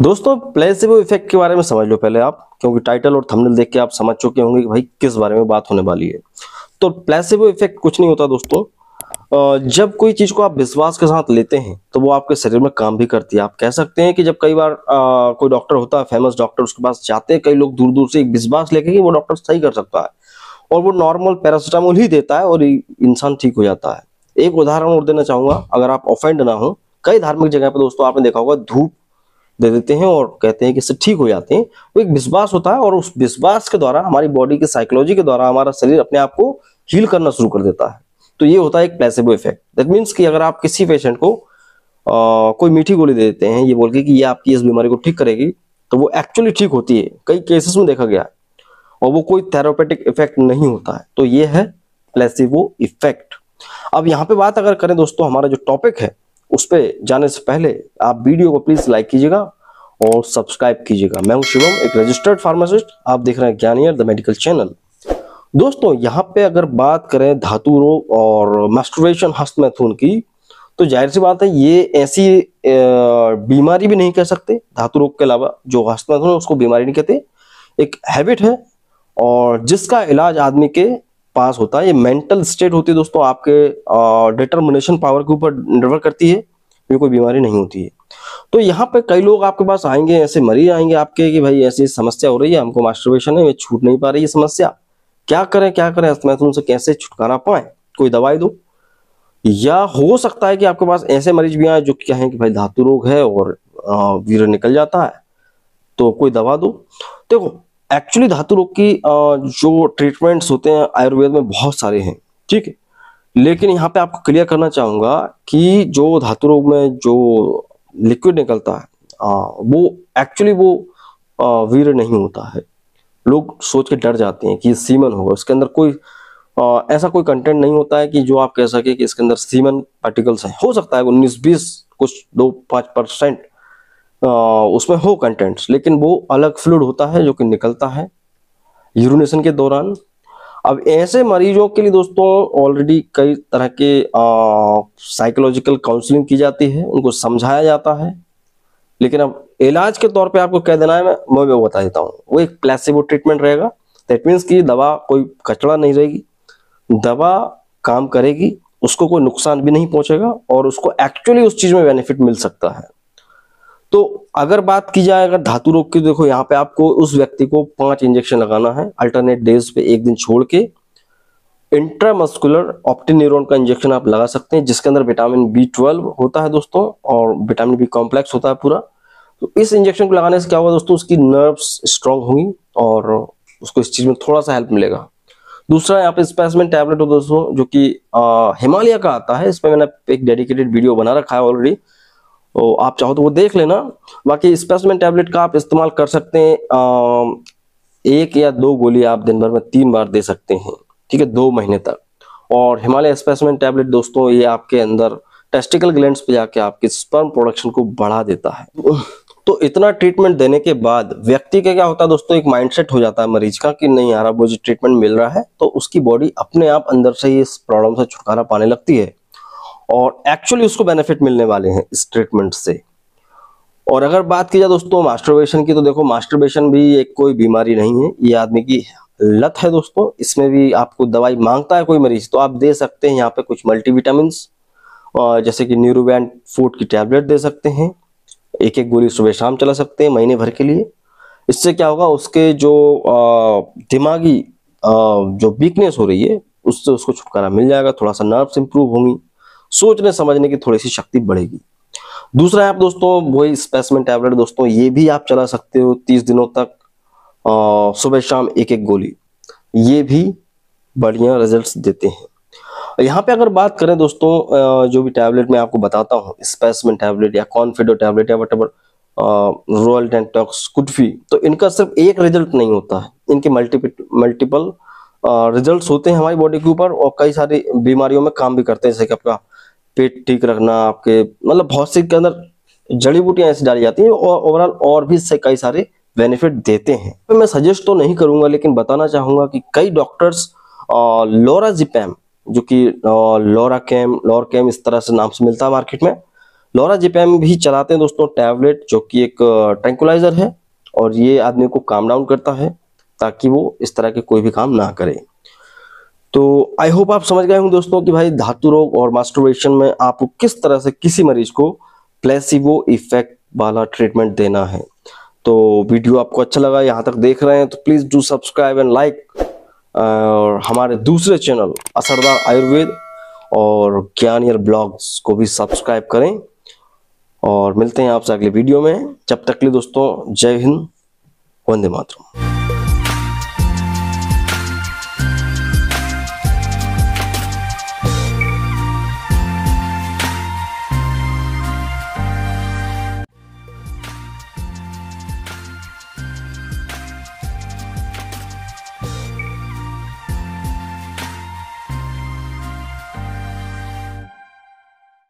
दोस्तों placebo effect के बारे में समझ लो पहले आप, क्योंकि टाइटल और थंबनेल देख के आप समझ चुके होंगे कि भाई किस बारे में बात होने वाली है। तो प्लेसिबो इफेक्ट कुछ नहीं होता दोस्तों। जब कोई चीज को आप विश्वास के साथ लेते हैं तो वो आपके शरीर में काम भी करती है। आप कह सकते हैं कि जब कई बार कोई डॉक्टर होता है, फेमस डॉक्टर, उसके पास जाते हैं कई लोग दूर दूर से एक विश्वास लेके कि वो डॉक्टर सही कर सकता है, और वो नॉर्मल पैरासिटामोल ही देता है और इंसान ठीक हो जाता है। एक उदाहरण और देना चाहूंगा, अगर आप ऑफेंड ना हो, कई धार्मिक जगह पर दोस्तों आपने देखा होगा धूप दे देते हैं और कहते हैं कि इससे ठीक हो जाते हैं। वो एक विश्वास होता है और उस विश्वास के द्वारा हमारी बॉडी की साइकोलॉजी के द्वारा हमारा शरीर अपने आप को हील करना शुरू कर देता है। तो ये होता है एक प्लेसिबो इफेक्ट। दैट मीन्स कि अगर आप किसी पेशेंट को कोई मीठी गोली दे देते हैं ये बोल के कि ये आपकी इस बीमारी को ठीक करेगी, तो वो एक्चुअली ठीक होती है, कई केसेस में देखा गया है, और वो कोई थेरापेटिक इफेक्ट नहीं होता है। तो ये है प्लेसिबो इफेक्ट। अब यहाँ पे बात अगर करें दोस्तों, हमारा जो टॉपिक है उस पे जाने से पहले आप वीडियो को प्लीज लाइक कीजिएगा और सब्सक्राइब कीजिएगा। मैं हूं शिवम, एक रजिस्टर्ड फार्मासिस्ट। आप देख रहे हैं ज्ञानियर द मेडिकल चैनल। दोस्तों यहाँ पे अगर बात करें धातु रोग और मैस्टरबेशन हस्तमैथुन की, तो जाहिर सी बात है ये ऐसी बीमारी भी नहीं कह सकते। धातु रोग के अलावा जो हस्तमैथुन है उसको बीमारी नहीं कहते, एक हैबिट है और जिसका इलाज आदमी के पास होता है। ये मेंटल स्टेट होती है दोस्तों, आपके डिटर्मिनेशन पावर के ऊपर निर्भर करती है। ये कोई बीमारी नहीं होती है। तो यहाँ पे कई लोग आपके पास आएंगे, ऐसे मरीज आएंगे आपके कि भाई ऐसी समस्या हो रही है, हमको मास्टरबेशन है, ये छूट नहीं पा रही है समस्या, क्या करें क्या करें, हस्तमैथुन से कैसे छुटकारा पाए, कोई दवाई दो। या हो सकता है कि आपके पास ऐसे मरीज भी आए जो कहें कि भाई धातु रोग है और वीर्य निकल जाता है, तो कोई दवा दो। देखो एक्चुअली धातु रोग की जो ट्रीटमेंट्स होते हैं आयुर्वेद में बहुत सारे हैं, ठीक है, लेकिन यहाँ पे आपको क्लियर करना चाहूंगा कि जो धातु रोग में जो लिक्विड निकलता है वो एक्चुअली वो वीर्य नहीं होता है। लोग सोच के डर जाते हैं कि ये सीमन होगा, उसके अंदर कोई ऐसा कोई कंटेंट नहीं होता है कि जो आप कह सके कि इसके अंदर सीमन पार्टिकल्स हैं। हो सकता है 19-20 कुछ 2-5% उसमें हो कंटेंट्स, लेकिन वो अलग फ्लूइड होता है जो कि निकलता है यूरिनेशन के दौरान। अब ऐसे मरीजों के लिए दोस्तों ऑलरेडी कई तरह के साइकोलॉजिकल काउंसलिंग की जाती है, उनको समझाया जाता है। लेकिन अब इलाज के तौर पे आपको कह देना है, मैं वो बता देता हूँ, वो एक प्लेसिबो ट्रीटमेंट रहेगा। दैट मीन्स कि दवा कोई कचड़ा नहीं रहेगी, दवा काम करेगी, उसको कोई नुकसान भी नहीं पहुंचेगा और उसको एक्चुअली उस चीज में बेनिफिट मिल सकता है। तो अगर बात की जाए अगर धातु रोग की, देखो यहाँ पे आपको उस व्यक्ति को 5 इंजेक्शन लगाना है अल्टरनेट डेज पे, एक दिन छोड़ के। इंट्रामस्कुलर ऑप्टिन्यूरॉन का इंजेक्शन आप लगा सकते हैं, जिसके अंदर विटामिन B12 होता है दोस्तों और विटामिन B कॉम्प्लेक्स होता है पूरा। तो इस इंजेक्शन को लगाने से क्या होगा दोस्तों, उसकी नर्व्स स्ट्रांग होंगी और उसको इस चीज में थोड़ा सा हेल्प मिलेगा। दूसरा यहाँ पे स्पेसमेन टैबलेट हो दोस्तों, जो कि हिमालय का आता है। इस पर मैंने एक डेडिकेटेड वीडियो बना रखा है ऑलरेडी, तो आप चाहो तो वो देख लेना। बाकी स्पेसमेन टैबलेट का आप इस्तेमाल कर सकते हैं, 1 या 2 गोली आप दिन भर में 3 बार दे सकते हैं, ठीक है, 2 महीने तक। और हिमालय स्पेसमेन टैबलेट दोस्तों ये आपके अंदर टेस्टिकल ग्लैंड्स पे जाके आपके स्पर्म प्रोडक्शन को बढ़ा देता है। तो इतना ट्रीटमेंट देने के बाद व्यक्ति का क्या होता है दोस्तों, एक माइंडसेट हो जाता है मरीज का कि नहीं यार अब मुझे ट्रीटमेंट मिल रहा है, तो उसकी बॉडी अपने आप अंदर से ही इस प्रॉब्लम से छुटकारा पाने लगती है और एक्चुअली उसको बेनिफिट मिलने वाले हैं इस ट्रीटमेंट से। और अगर बात की जाए दोस्तों मास्टरबेशन की, तो देखो मास्टरबेशन भी एक कोई बीमारी नहीं है, ये आदमी की लत है दोस्तों। इसमें भी आपको दवाई मांगता है कोई मरीज तो आप दे सकते हैं यहाँ पे कुछ मल्टीविटामिन्स, जैसे कि न्यूरोबैंड फूड की टैबलेट दे सकते हैं, 1-1 गोली सुबह शाम चला सकते हैं महीने भर के लिए। इससे क्या होगा, उसके जो दिमागी जो वीकनेस हो रही है उससे उसको छुटकारा मिल जाएगा, थोड़ा सा नर्व्स इंप्रूव होंगी, सोचने समझने की थोड़ी सी शक्ति बढ़ेगी। दूसरा है आप दोस्तों वही स्पेसमेन टैबलेट दोस्तों, ये भी आप चला सकते हो 30 दिनों तक, सुबह शाम 1-1 गोली, ये भी बढ़िया रिजल्ट्स देते हैं। यहाँ पे अगर बात करें दोस्तों जो भी टैबलेट मैं आपको बताता हूँ, स्पेसमेन टैबलेट या कॉन्फिडो टैबलेट या वटेवर रोयल डेंटॉक्स कुछ भी, तो इनका सिर्फ एक रिजल्ट नहीं होता है, इनके मल्टीपल रिजल्ट्स होते हैं हमारी बॉडी के ऊपर और कई सारी बीमारियों में काम भी करते हैं, जैसे कि आपका पेट ठीक रखना, आपके मतलब बहुत सी के अंदर जड़ी बूटियां ऐसी डाली जाती हैं और ओवरऑल और भी इससे कई सारे बेनिफिट देते हैं। तो मैं सजेस्ट तो नहीं करूंगा, लेकिन बताना चाहूंगा कि कई डॉक्टर्स लोराजिपैम, जो कि लोराकेम इस तरह से नाम से मिलता है मार्केट में, लोराजेपैम भी चलाते हैं दोस्तों टैबलेट, जो कि एक ट्रैंकुलाइजर है और ये आदमी को काम डाउन करता है ताकि वो इस तरह के कोई भी काम ना करे। तो आई होप आप समझ गए होंगे दोस्तों कि भाई धातु रोग और मास्टरबेशन में आपको किस तरह से किसी मरीज को प्लेसिबो इफेक्ट वाला ट्रीटमेंट देना है। तो वीडियो आपको अच्छा लगा, यहाँ तक देख रहे हैं तो please do subscribe and like, और हमारे दूसरे चैनल असरदार आयुर्वेद और ज्ञानियर ब्लॉग्स को भी सब्सक्राइब करें। और मिलते हैं आपसे अगले वीडियो में, जब तक के लिए दोस्तों जय हिंद, वंदे मातरम।